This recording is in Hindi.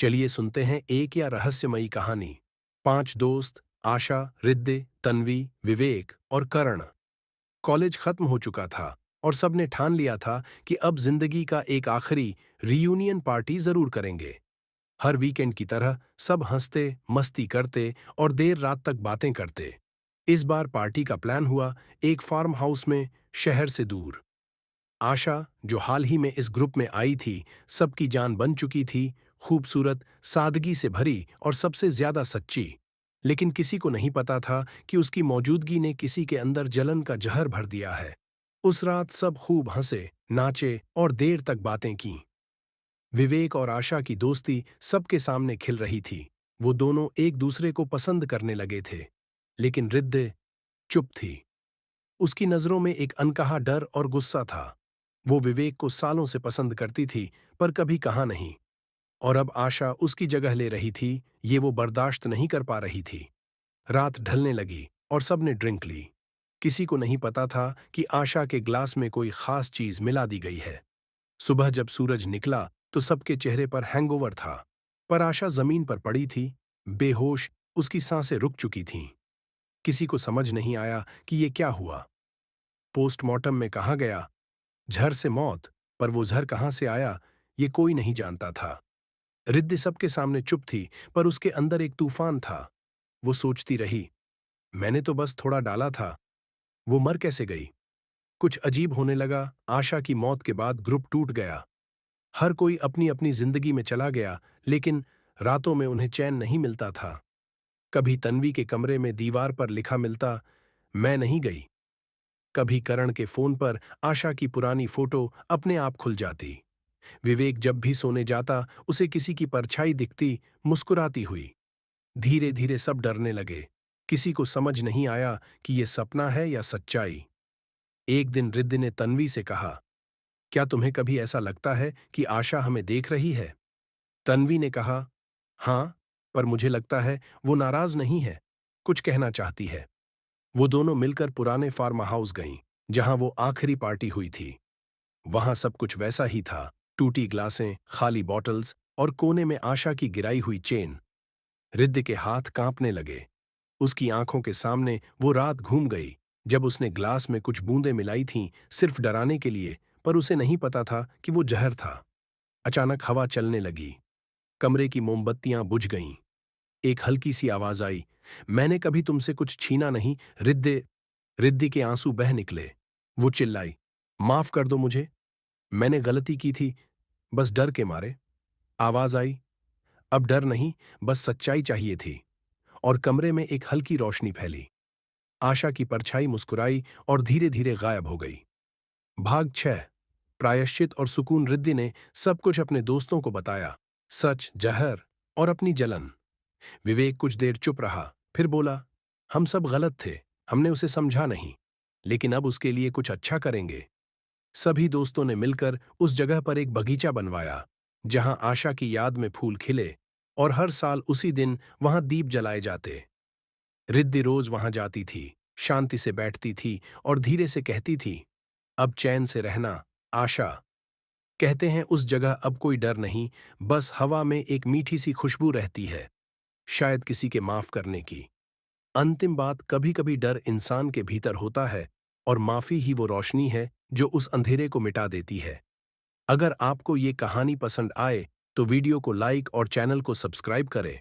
चलिए सुनते हैं एक या रहस्यमयी कहानी। 5 दोस्त आशा, रिद्धि, तन्वी, विवेक और करण। कॉलेज खत्म हो चुका था और सबने ठान लिया था कि अब जिंदगी का एक आखिरी रियूनियन पार्टी जरूर करेंगे। हर वीकेंड की तरह सब हंसते, मस्ती करते और देर रात तक बातें करते। इस बार पार्टी का प्लान हुआ एक फार्म हाउस में, शहर से दूर। आशा, जो हाल ही में इस ग्रुप में आई थी, सबकी जान बन चुकी थी, खूबसूरत, सादगी से भरी और सबसे ज्यादा सच्ची। लेकिन किसी को नहीं पता था कि उसकी मौजूदगी ने किसी के अंदर जलन का जहर भर दिया है। उस रात सब खूब हंसे, नाचे और देर तक बातें की। विवेक और आशा की दोस्ती सबके सामने खिल रही थी। वो दोनों एक दूसरे को पसंद करने लगे थे। लेकिन रिद्धि चुप थी। उसकी नजरों में एक अनकहा डर और गुस्सा था। वो विवेक को सालों से पसंद करती थी, पर कभी कहा नहीं। और अब आशा उसकी जगह ले रही थी, ये वो बर्दाश्त नहीं कर पा रही थी। रात ढलने लगी और सबने ड्रिंक ली। किसी को नहीं पता था कि आशा के ग्लास में कोई खास चीज मिला दी गई है। सुबह जब सूरज निकला तो सबके चेहरे पर हैंगओवर था, पर आशा जमीन पर पड़ी थी, बेहोश, उसकी सांसें रुक चुकी थीं। किसी को समझ नहीं आया कि ये क्या हुआ। पोस्टमार्टम में कहा गया, झर से मौत, पर वो झर कहां से आया, ये कोई नहीं जानता था। रिद्धि सबके सामने चुप थी, पर उसके अंदर एक तूफान था। वो सोचती रही, मैंने तो बस थोड़ा डाला था, वो मर कैसे गई। कुछ अजीब होने लगा। आशा की मौत के बाद ग्रुप टूट गया। हर कोई अपनी अपनी जिंदगी में चला गया, लेकिन रातों में उन्हें चैन नहीं मिलता था। कभी तन्वी के कमरे में दीवार पर लिखा मिलता, मैं नहीं गई। कभी करण के फोन पर आशा की पुरानी फोटो अपने आप खुल जाती। विवेक जब भी सोने जाता, उसे किसी की परछाई दिखती, मुस्कुराती हुई। धीरे धीरे सब डरने लगे। किसी को समझ नहीं आया कि यह सपना है या सच्चाई। एक दिन रिद्धि ने तन्वी से कहा, क्या तुम्हें कभी ऐसा लगता है कि आशा हमें देख रही है? तन्वी ने कहा, हाँ, पर मुझे लगता है वो नाराज नहीं है, कुछ कहना चाहती है। वो दोनों मिलकर पुराने फार्म हाउस गईं, जहां वो आखिरी पार्टी हुई थी। वहां सब कुछ वैसा ही था, टूटी ग्लासें, खाली बॉटल्स और कोने में आशा की गिराई हुई चेन। रिद्धि के हाथ कांपने लगे। उसकी आंखों के सामने वो रात घूम गई, जब उसने ग्लास में कुछ बूंदें मिलाई थीं, सिर्फ डराने के लिए, पर उसे नहीं पता था कि वो जहर था। अचानक हवा चलने लगी। कमरे की मोमबत्तियां बुझ गईं। एक हल्की सी आवाज आई, मैंने कभी तुमसे कुछ छीना नहीं। रिद्धि रिद्धि के आंसू बह निकले। वो चिल्लाई, माफ कर दो मुझे, मैंने गलती की थी, बस डर के मारे। आवाज आई, अब डर नहीं, बस सच्चाई चाहिए थी। और कमरे में एक हल्की रोशनी फैली। आशा की परछाई मुस्कुराई और धीरे धीरे गायब हो गई। भाग 6। प्रायश्चित और सुकून। रिद्धि ने सब कुछ अपने दोस्तों को बताया, सच, जहर और अपनी जलन। विवेक कुछ देर चुप रहा, फिर बोला, हम सब गलत थे, हमने उसे समझा नहीं, लेकिन अब उसके लिए कुछ अच्छा करेंगे। सभी दोस्तों ने मिलकर उस जगह पर एक बगीचा बनवाया, जहां आशा की याद में फूल खिले, और हर साल उसी दिन वहां दीप जलाए जाते। रिद्धि रोज वहां जाती थी, शांति से बैठती थी और धीरे से कहती थी, अब चैन से रहना, आशा। कहते हैं उस जगह अब कोई डर नहीं, बस हवा में एक मीठी सी खुशबू रहती है, शायद किसी के माफ करने की। अंतिम बात, कभी कभी डर इंसान के भीतर होता है, और माफी ही वो रोशनी है जो उस अंधेरे को मिटा देती है। अगर आपको ये कहानी पसंद आए तो वीडियो को लाइक और चैनल को सब्सक्राइब करें।